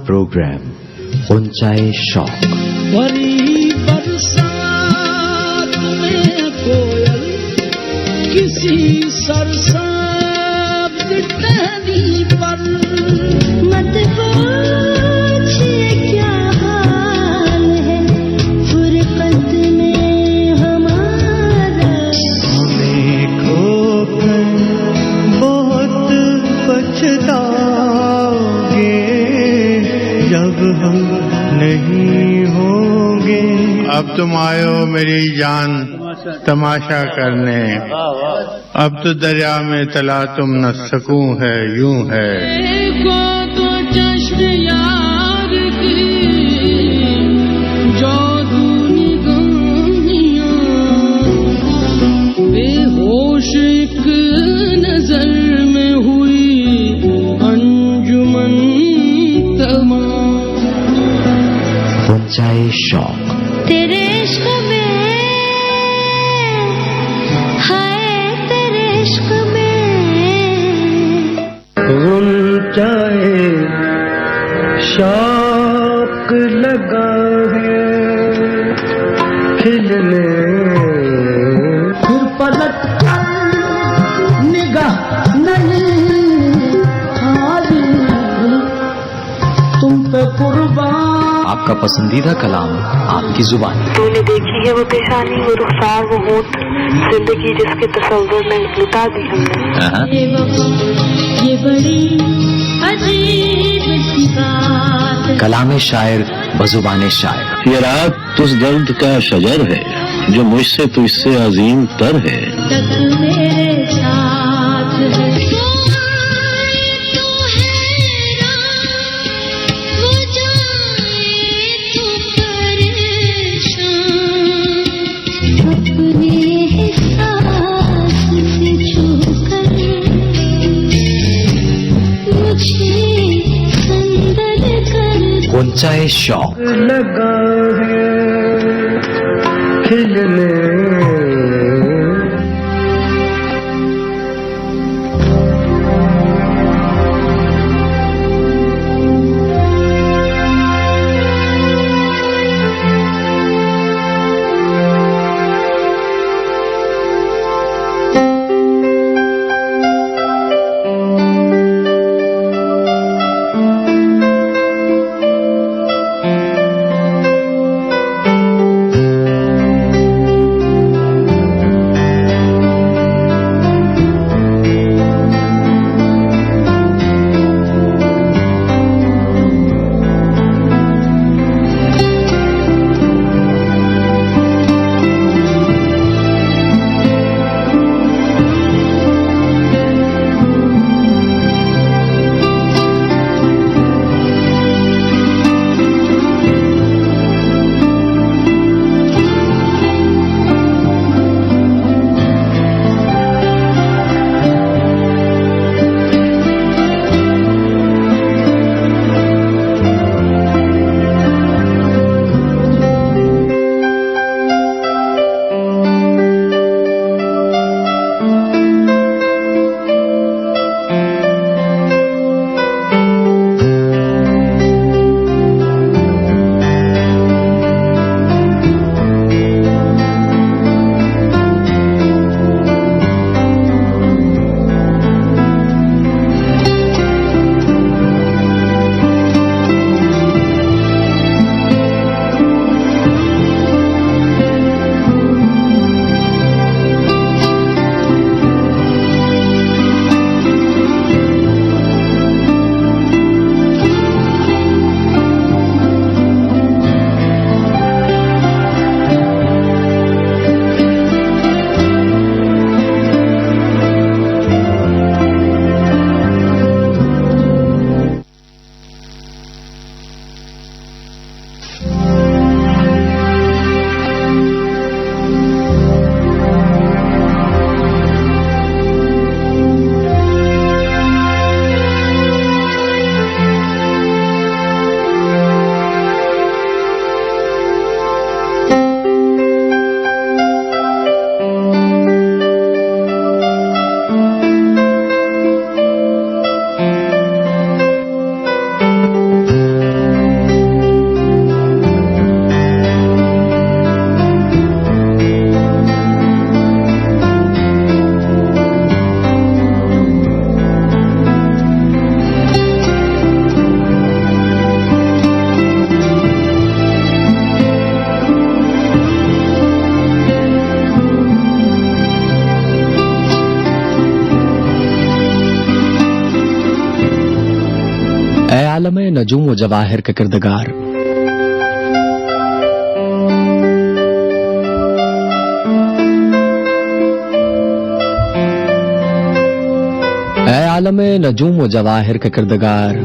program Unchai Shock. भरी बरसात में कोयल किसी सरसाब टहनी पर मत पूछिए क्या हाल है फुरकत में हमारा। हमें खोकर बहुत पछताओगे जब हम नहीं होंगे। अब तुम आयो मेरी जान तमाशा करने, अब तो दरिया में तला तुम न सकूं है यूं है। देखो तो जश्न यार की जादू निगाहियां, बेहोश एक नजर में हुई अंजुमन तमाम। Unchai Shock. तेरे इश्क में हाय तेरे इश्क में ऊंचाए शौक लगा है खिलने। फिर पलट कर निगाह नहीं हारी तुम पे कुर्बान। आपका पसंदीदा कलाम आपकी जुबान। तूने देखी है वो पेशानी, वो रुखसार, वो होठ, जिंदगी जिसके तस्वर में लुटा दी हमने। ये वफा ये बड़ी अजीब सी बात। कलाम शायर बजुबान शायर। ये रात उस दर्द का शजर है जो मुझसे तुझसे अजीम तर है। तक मेरे साथ है Unchai Shock. लगा है खिलने। नजूम व जवाहिर के किरदगार। ऐ आलमे नजूम व जवाहिर के किरदगार,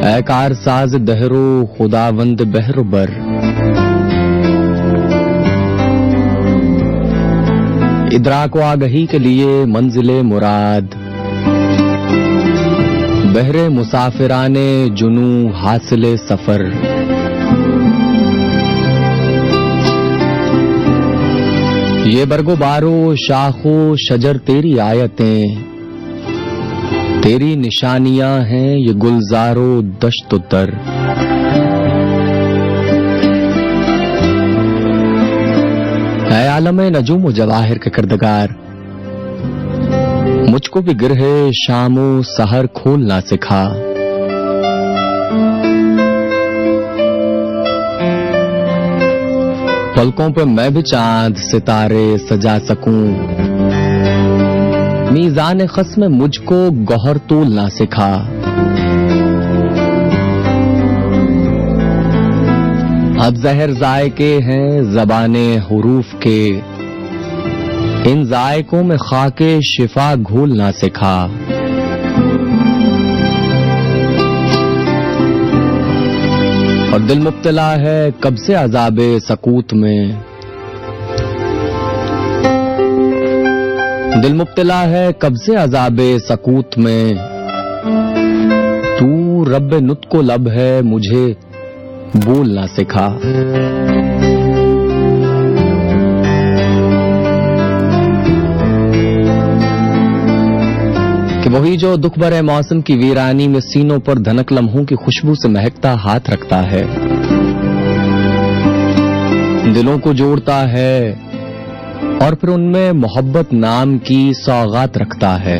ऐ कारसाज दहरो खुदावंद बहरो बर। इदराक व आगही के लिए मंजिले मुराद, बहरे मुसाफिराने जुनू हासिले सफर। ये बरगो बारो शाखो शजर तेरी आयतें, तेरी निशानियां हैं ये गुलजारो दश्तो तर। ऐ आलमे नजूम व जवाहिर के किरदगार, मुझको भी गिरहे शामो सहर खोलना सिखा। पलकों पे मैं भी चांद सितारे सजा सकूं, मीज़ान खस में मुझको गौहर तोलना सिखा। अब जहर जायके हैं ज़बाने हुरूफ के, इन जायकों में खाके शिफा घोलना सिखा। और दिल मुब्तला है कब से अज़ाबे सकूत में, दिल मुब्तला है कब से अज़ाबे सकूत में। तू रब्बे नुत्को लब है मुझे बोलना सिखा। कि वही जो दुख भरे मौसम की वीरानी में सीनों पर धनक लम्हों की खुशबू से महकता हाथ रखता है, दिलों को जोड़ता है और फिर उनमें मोहब्बत नाम की सौगात रखता है।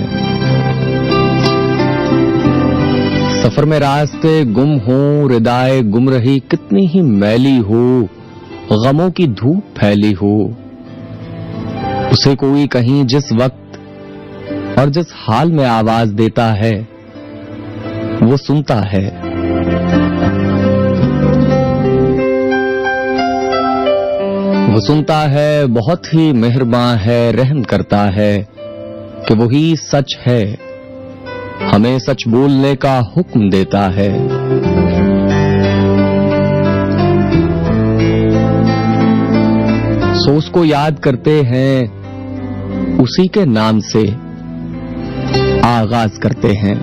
सफर में रास्ते गुम हो, रिदाए गुमरही कितनी ही मैली हो, गमों की धूप फैली हो, उसे कोई कहीं जिस वक्त और जिस हाल में आवाज देता है वो सुनता है। वो सुनता है, बहुत ही मेहरबान है, रहम करता है कि वही सच है, हमें सच बोलने का हुक्म देता है। सो उसको याद करते हैं, उसी के नाम से आगाज करते हैं।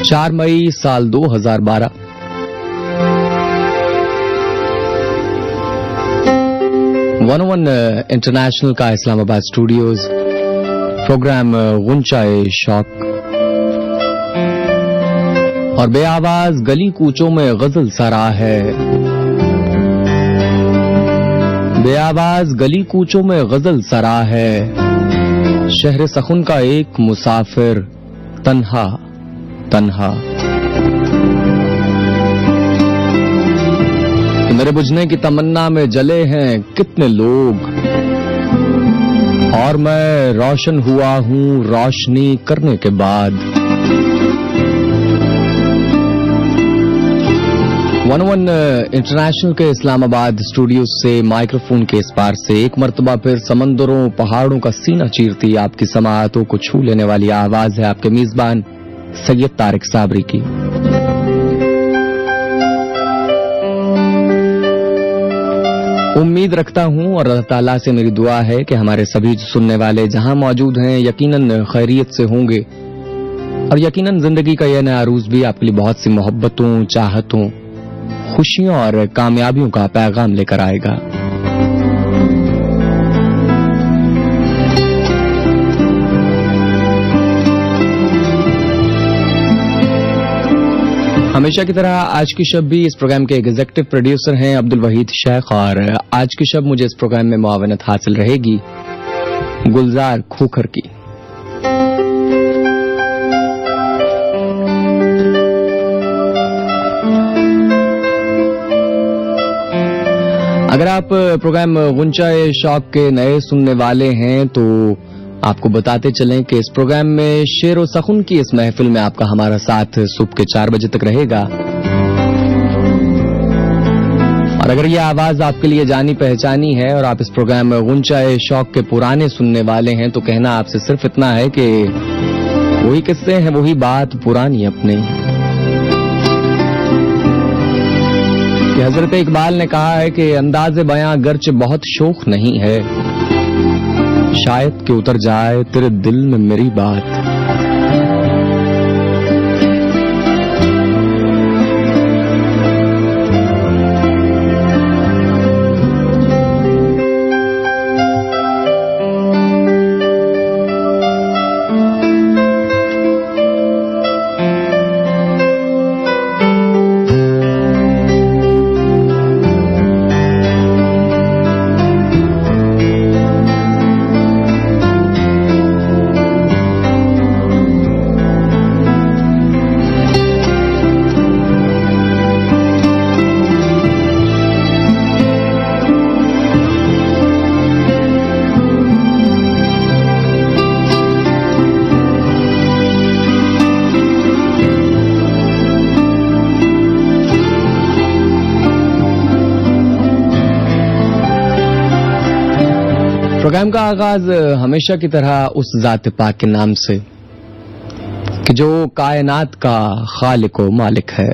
चार मई साल 2012। वन इंटरनेशनल का इस्लामाबाद स्टूडियोज, प्रोग्राम गुंचाए शौक। और बेआवाज गली कूचों में गजल सरा है, बेआवाज गली कूचों में गजल सरा है। शहर सखुन का एक मुसाफिर तन्हा तन्हा। मेरे बुझने की तमन्ना में जले हैं कितने लोग, और मैं रोशन हुआ हूं रोशनी करने के बाद। वन इंटरनेशनल के इस्लामाबाद स्टूडियो से माइक्रोफोन के इस पार से एक मर्तबा फिर समंदरों पहाड़ों का सीना चीरती आपकी समाअतों को छू लेने वाली आवाज है आपके मेजबान सैयद तारिक साबरी की। उम्मीद रखता हूं और अल्लाह ताला से मेरी दुआ है कि हमारे सभी सुनने वाले जहां मौजूद हैं यकीनन खैरियत से होंगे, और यकीनन जिंदगी का यह नया अरूज भी आपके लिए बहुत सी मोहब्बतों, चाहतों, खुशियों और कामयाबियों का पैगाम लेकर आएगा। हमेशा की तरह आज की शब भी इस प्रोग्राम के एग्जीक्यूटिव प्रोड्यूसर हैं अब्दुल वहीद शेख, और आज की शब मुझे इस प्रोग्राम में मुआवनत हासिल रहेगी गुलजार खोखर की। अगर आप प्रोग्राम गुंचाए शौक के नए सुनने वाले हैं तो आपको बताते चलें कि इस प्रोग्राम में शेर व सखुन की इस महफिल में आपका हमारा साथ सुबह के 4 बजे तक रहेगा। और अगर यह आवाज आपके लिए जानी पहचानी है और आप इस प्रोग्राम में गुंचाए शौक के पुराने सुनने वाले हैं तो कहना आपसे सिर्फ इतना है कि वही किस्से हैं, वही बात पुरानी अपने। कि हजरत इकबाल ने कहा है कि अंदाज़े बयां गर्च बहुत शोख नहीं है, शायद कि उतर जाए तेरे दिल में मेरी बात। प्रोग्राम का आगाज हमेशा की तरह उस जात पाक के नाम से कि जो कायनात का खालिक व मालिक है।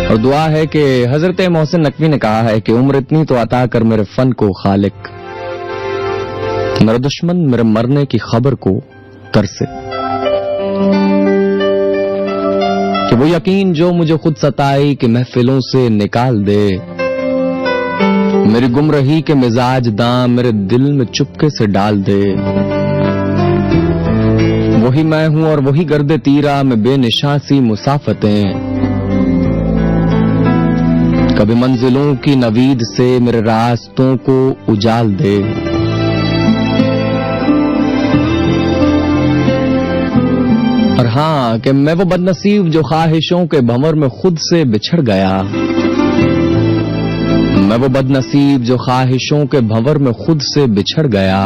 और दुआ है कि हजरत मोहसिन नकवी ने कहा है कि उम्र इतनी तो अता कर मेरे फन को खालिक, मेरा दुश्मन मेरे मरने की खबर को तरसे। कि वो यकीन जो मुझे खुद सताई कि महफिलों से निकाल दे, मेरी गुमरही के मिजाज दां मेरे दिल में चुपके से डाल दे। वही मैं हूं और वही गर्दे तीरा में बेनिशां सी मुसाफतें, कभी मंजिलों की नवीद से मेरे रास्तों को उजाल दे। और हाँ कि मैं वो बदनसीब जो ख्वाहिशों के भंवर में खुद से बिछड़ गया, मैं वो बदनसीब जो ख्वाहिशों के भंवर में खुद से बिछड़ गया।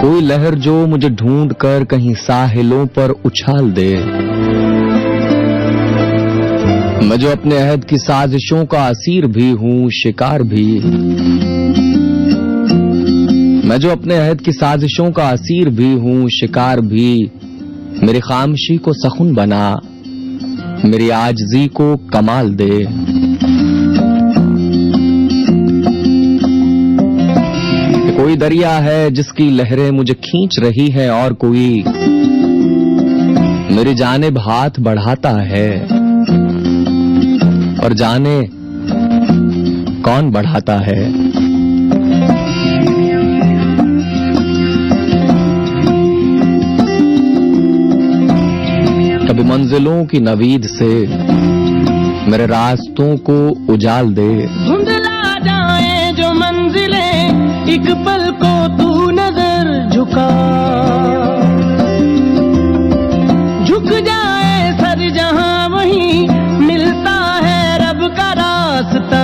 कोई लहर जो मुझे ढूंढ कर कहीं साहिलों पर उछाल दे। मैं जो अपने अहद की साजिशों का असीर भी हूँ शिकार भी, मैं जो अपने अहद की साजिशों का असीर भी हूँ शिकार भी। मेरी खामोशी को सखुन बना, मेरी आजजी को कमाल दे। कोई दरिया है जिसकी लहरें मुझे खींच रही है और कोई मेरी जानिब हाथ बढ़ाता है, और जाने कौन बढ़ाता है। कभी मंजिलों की नवीद से मेरे रास्तों को उजाल दे। धुंधला जाए जो मंजिलें एक पल को तू नजर झुका, झुक जाए सर जहां वहीं मिलता है रब का रास्ता।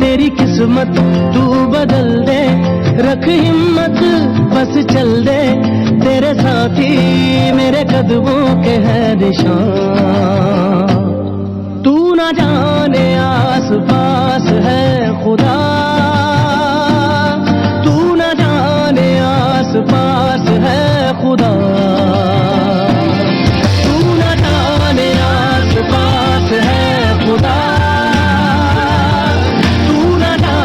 तेरी किस्मत तू बदल दे, रख हिम्मत बस चल दे। तेरे साथी मेरे कदमों के है निशान। तू न जाने आस पास है खुदा, तू न जाने आस पास है खुदा।